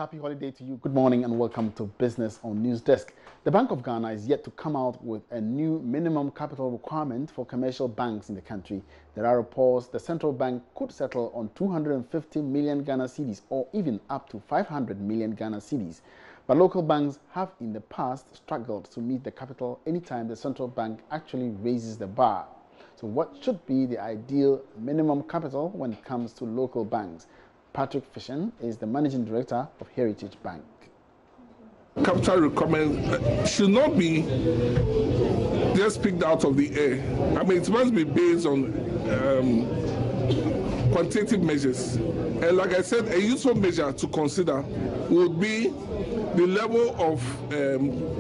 happy holiday to you. Good morning and welcome to Business on News Desk. The Bank of Ghana is yet to come out with a new minimum capital requirement for commercial banks in the country. There are reports the central bank could settle on 250 million Ghana cedis or even up to 500 million Ghana cedis. But local banks have in the past struggled to meet the capital anytime the central bank actually raises the bar. So what should be the ideal minimum capital when it comes to local banks? Patrick Fishen is the managing director of Heritage Bank. Capital requirement should not be just picked out of the air. I mean, it must be based on quantitative measures. And like I said, a useful measure to consider would be the level of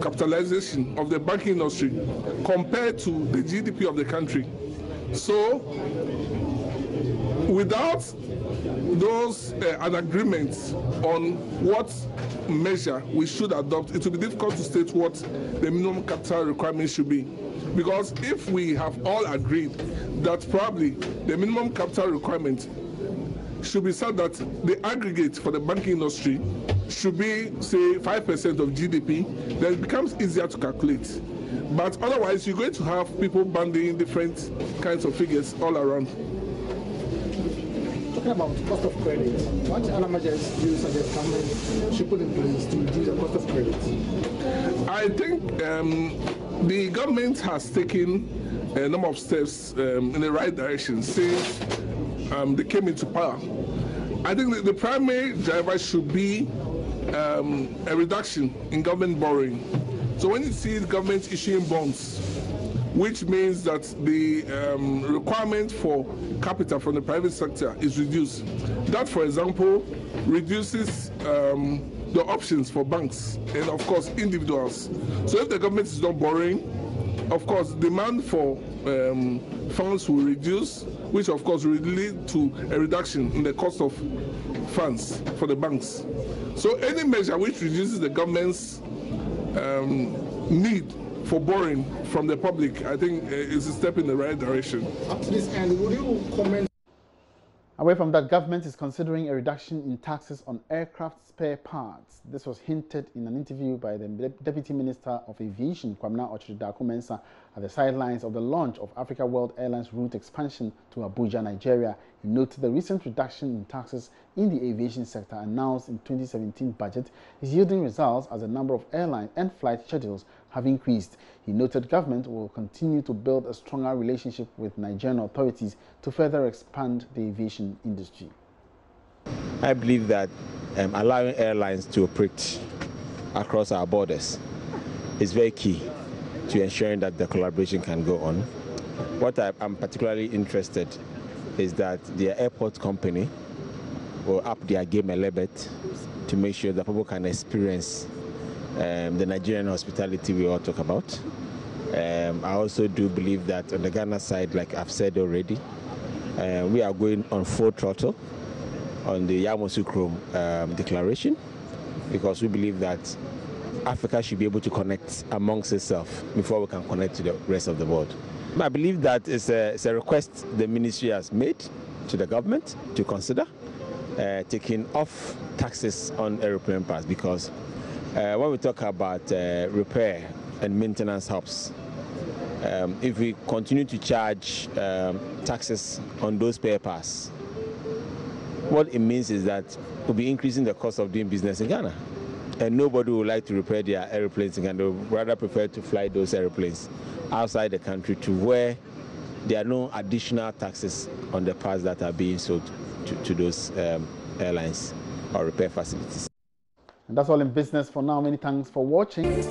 capitalization of the banking industry compared to the GDP of the country. So, without those an agreement on what measure we should adopt, it will be difficult to state what the minimum capital requirement should be. Because if we have all agreed that probably the minimum capital requirement should be said that the aggregate for the banking industry should be, say, 5% of GDP, then it becomes easier to calculate. But otherwise, you're going to have people banding different kinds of figures all around. Talking about cost of credit, what other measures do you suggest government should put in place to reduce the cost of credit? I think the government has taken a number of steps in the right direction since they came into power. I think that the primary driver should be a reduction in government borrowing. So when you see the government issuing bonds, which means that the requirement for capital from the private sector is reduced. That, for example, reduces the options for banks and, of course, individuals. So if the government is not borrowing, of course, demand for funds will reduce, which, of course, will lead to a reduction in the cost of funds for the banks. So any measure which reduces the government's need for borrowing from the public, I think, is a step in the right direction. Up to this end, would you comment? Away from that, government is considering a reduction in taxes on aircraft spare parts. This was hinted in an interview by the Deputy Minister of Aviation, Kwamna Ochiri-Daku-Mensah, at the sidelines of the launch of Africa World Airlines route expansion to Abuja, Nigeria. He noted the recent reduction in taxes in the aviation sector announced in 2017 budget is yielding results as the number of airlines and flight schedules have increased. He noted government will continue to build a stronger relationship with Nigerian authorities to further expand the aviation industry. I believe that allowing airlines to operate across our borders is very key to ensuring that the collaboration can go on. What I'm particularly interested is that the airport company will up their game a little bit to make sure that people can experience the Nigerian hospitality we all talk about. I also do believe that on the Ghana side, like I've said already, we are going on full throttle on the Yamoussoukro declaration, because we believe that Africa should be able to connect amongst itself before we can connect to the rest of the world. I believe that it's a request the ministry has made to the government to consider taking off taxes on aeroplane parts, because when we talk about repair and maintenance hubs, if we continue to charge taxes on those spare parts, what it means is that we'll be increasing the cost of doing business in Ghana. And nobody would like to repair their airplanes in Ghana. They would rather prefer to fly those airplanes outside the country to where there are no additional taxes on the parts that are being sold to those airlines or repair facilities. And that's all in business for now. Many thanks for watching.